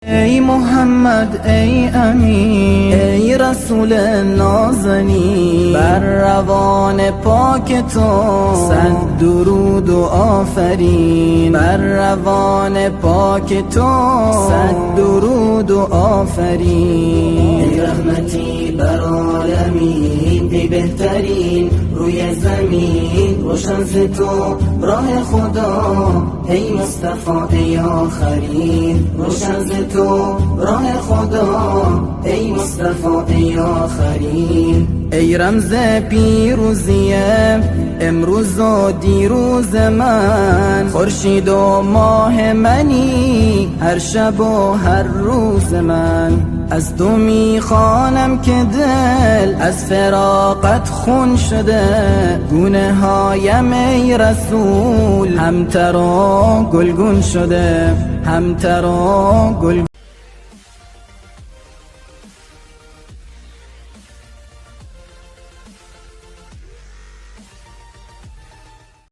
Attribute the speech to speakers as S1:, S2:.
S1: ای محمد ای امین ای رسول نازنین، بر روان پاک تو صد درود و آفرین، بر روان پاک تو صد درود و آفرین. ای رحمتی بر عالمین، ای بهترین روی زمین، روشن ز تو راه خدا، ای مصطفی ای آخرین، روشن ز تو راه خدا، ای مصطفی ای آخرین. ای رمز پیروزیه امروز و دیروز من، خورشید و ماه منی هر شب و هر روز من. از تو میخوانم که دل از فراقت خون شده، گونه هایم ای رسول همتر و گلگون شده، همتر و گلگون.